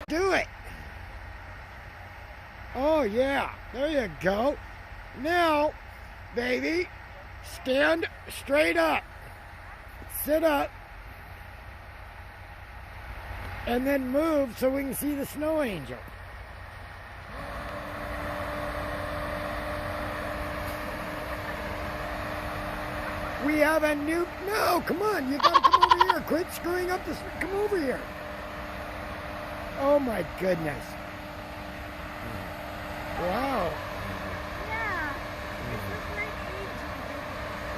Do it. Oh, yeah. There you go. Now, baby, stand straight up. Sit up. And then move so we can see the snow angel. We have a new... No, come on. You got to come over here. Quit screwing up this... Come over here. Oh, my goodness. Wow.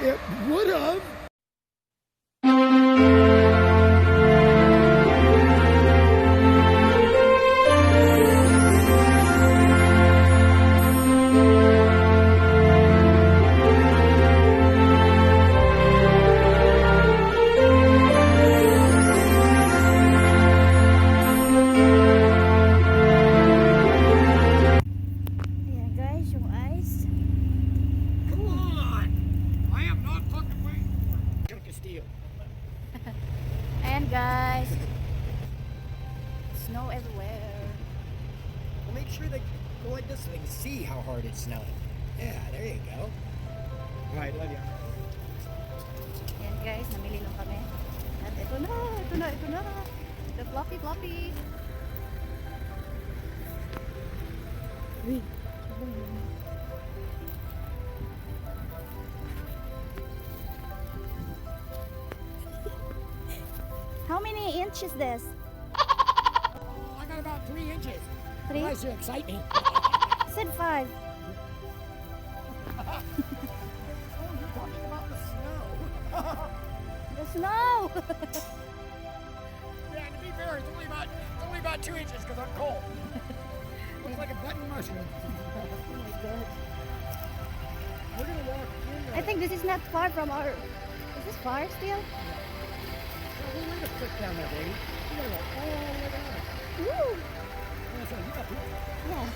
Yeah. It would have. And guys, snow everywhere. Well, make sure they go like this so they can see how hard it's snowing. Yeah, there you go. All right, love you. And guys, namili lang kami. At ito na. The floppy. Uy, how many inches is this? Oh, I got about 3 inches. 3? Unless you excite me. Said 5. Oh, you're talking about the snow. The snow! Yeah, to be fair, it's only about 2 inches because I'm cold. Looks like a button mushroom. Oh my god. We're gonna walk in. I think this is not far from our... Is this far still? We're going to click down there, baby. You gotta go all the way down. Woo! Yeah, so you got people. Yeah.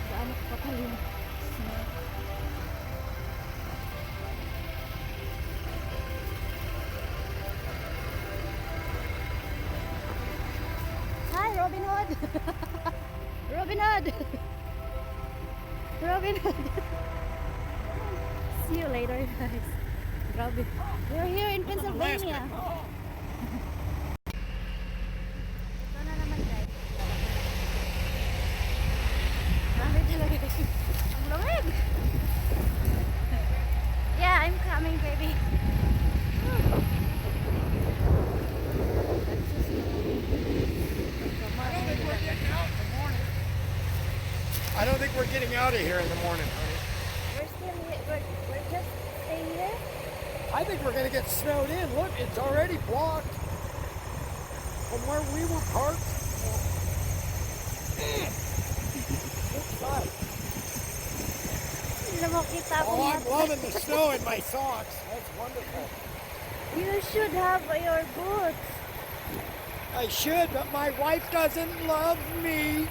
Gaano pa kayo? Hi, Robin Hood! Robin Hood! Robin Hood! See you later, guys. Grabe. We're here in Pennsylvania. Ito na naman, guys. Grabe talaga. Ang lamig. Yeah, I'm coming, baby. I don't think we're getting out in the morning. I don't think we're getting out of here in the morning, honey. We're still here. We're just staying here. I think we're going to get snowed in. Look, it's already blocked from where we were parked. Oh, I'm loving the snow in my socks. That's wonderful. You should have your boots. I should, but my wife doesn't love me.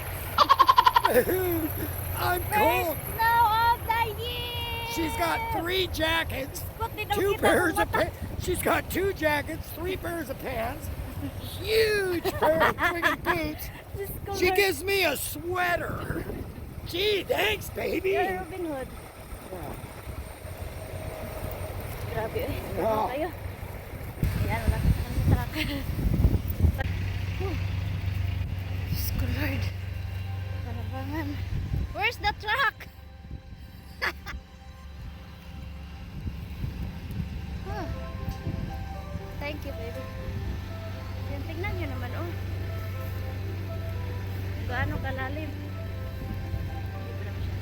I'm cold. First snow of the year. She's got 3 jackets, 2 pairs of pants. She's got 2 jackets, 3 pairs of pants, huge pair of friggin' boots. She gives me a sweater. Gee, thanks, baby. You're Robin Hood. Grabe eh. Yeah. Kayo. Ayan, wala ka sa truck. Diyos ko, Lord. Kalabangan. Where's the truck? Thank you, baby. Yan, tignan nyo naman, oh. Gaano kalalim. Hindi pa naman siya.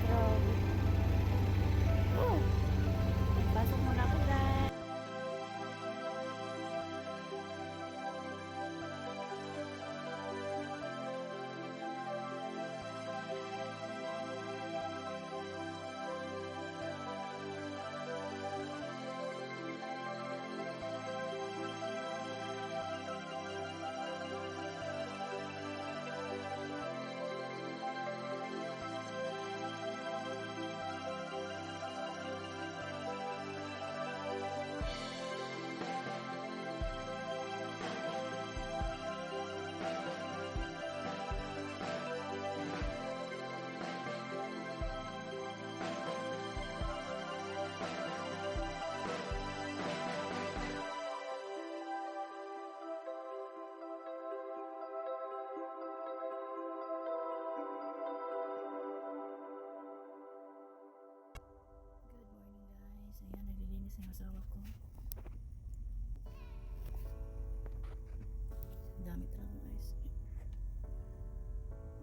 Grabe. Oh. Pasok muna ako, guys.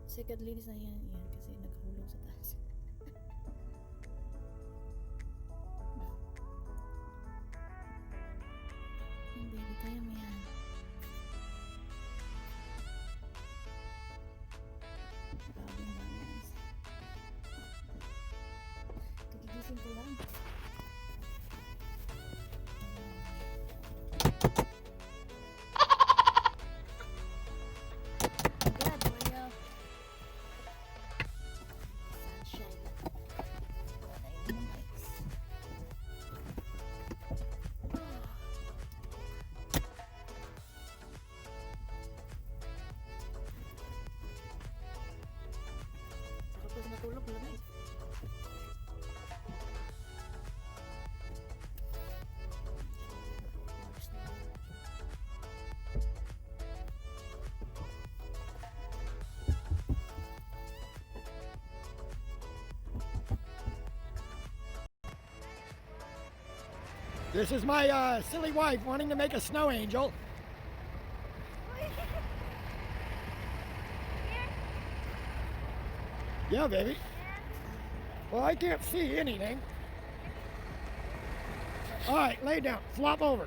Second linis na yan. Yan kasi nakahulog sa taas. Yan baby, kaya mo yan. Grabe ang dami guys. Kagigising ko lang. Agad, Mario. Sunshine. Wala yung mga mics. Sarap ko natulog lang eh. This is my silly wife wanting to make a snow angel. Yeah, baby. Well, I can't see anything. All right, lay down. Flop over.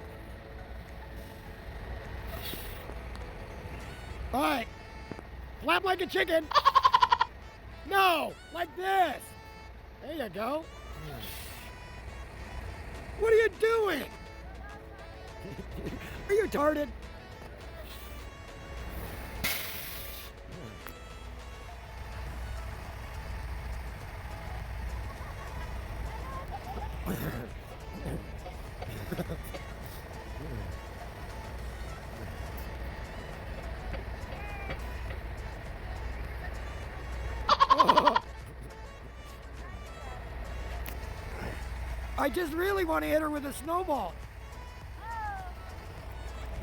All right. Flap like a chicken. No, like this. There you go. What are you doing? Are you retarded? I just really want to hit her with a snowball.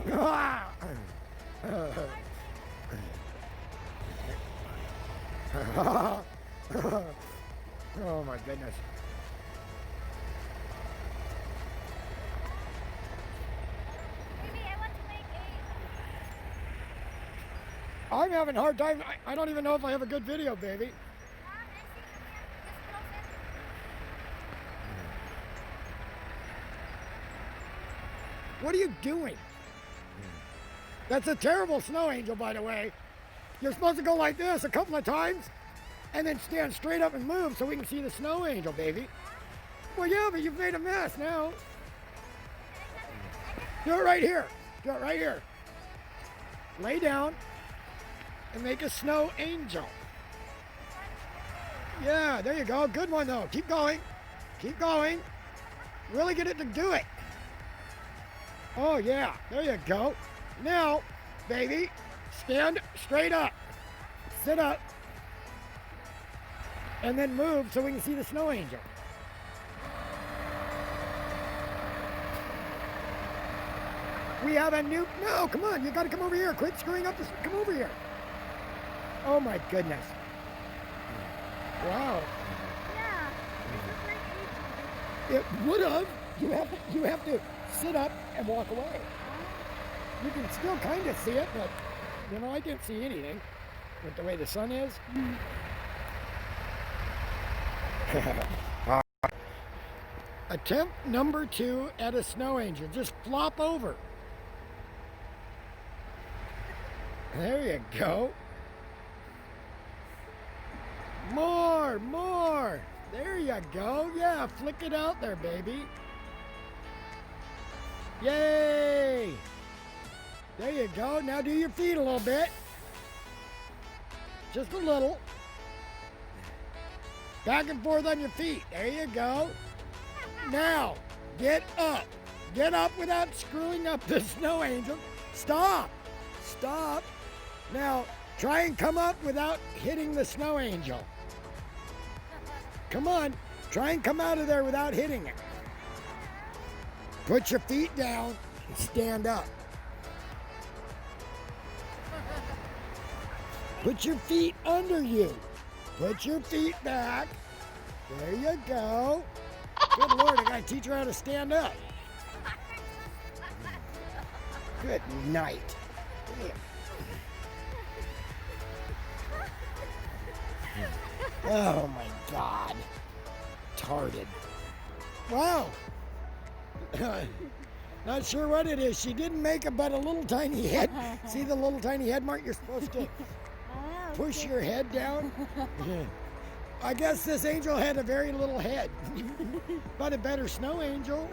Oh my goodness. Maybe I want to make a... I'm having a hard time. I don't even know if I have a good video, baby. What are you doing? That's a terrible snow angel, by the way. You're supposed to go like this a couple of times and then stand straight up and move so we can see the snow angel, baby. Well, yeah, but you've made a mess now. Do it right here. Do it right here. Lay down and make a snow angel. Yeah, there you go. Good one, though. Keep going. Keep going. Really get it to do it. Oh, yeah. There you go. Now, baby, stand straight up. Sit up. And then move so we can see the snow angel. We have a new... No, come on. You got to come over here. Quit screwing up. Come over here. Oh, my goodness. Wow. Yeah. It would have. You have to sit up and walk away. You can still kind of see it, but you know, I can't see anything with the way the sun is. Attempt number 2 at a snow angel. Just flop over. There you go. More, more. There you go. Yeah, flick it out there, baby. Yay! There you go. Now do your feet a little bit. Just a little. Back and forth on your feet. There you go. Now, get up. Get up without screwing up the snow angel. Stop. Stop. Now, try and come up without hitting the snow angel. Come on. Try and come out of there without hitting it. Put your feet down and stand up. Put your feet under you. Put your feet back. There you go. Good Lord, I gotta teach her how to stand up. Good night. Oh my God. Tarded. Wow. Not sure what it is. She didn't make it but a little tiny head. See the little tiny head mark? You're supposed to push your head down. I guess this angel had a very little head. But a better snow angel.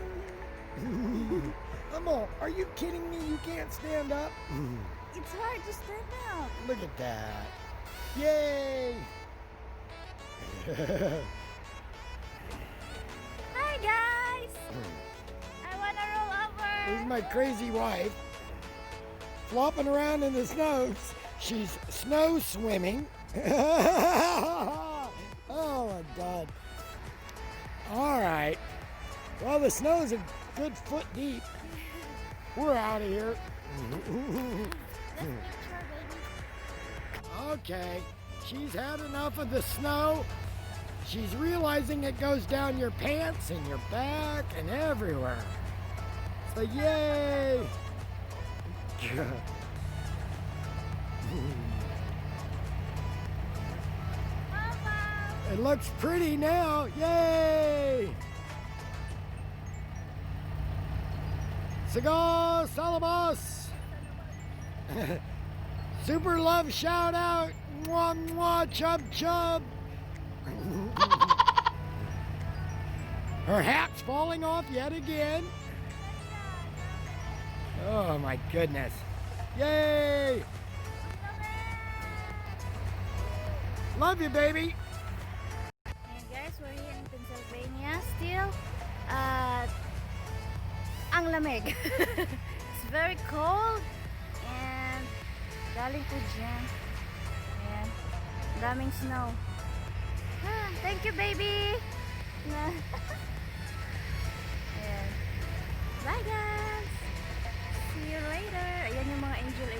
Emma, are you kidding me? You can't stand up? It's hard to stand up. Look at that. Yay! Hi guys! I wanna roll over. This is my crazy wife. Flopping around in the snow. She's snow swimming. Oh my God. All right. Well, the snow is a good foot deep. We're out of here. Okay. She's had enough of the snow. She's realizing it goes down your pants and your back and everywhere. So yay! It looks pretty now. Yay! Cigar Salabos! Super love shout out! Mwah mwah chub chub! Her hat's falling off yet again. Oh my goodness. Yay! Love you, baby. And guys, we're here in Pennsylvania still. Ang lamig. It's very cold. And galing po dyan. Ayan. Daming snow. Thank you, baby. Ayan. Bye, guys. See you later. Ayan yung mga angel.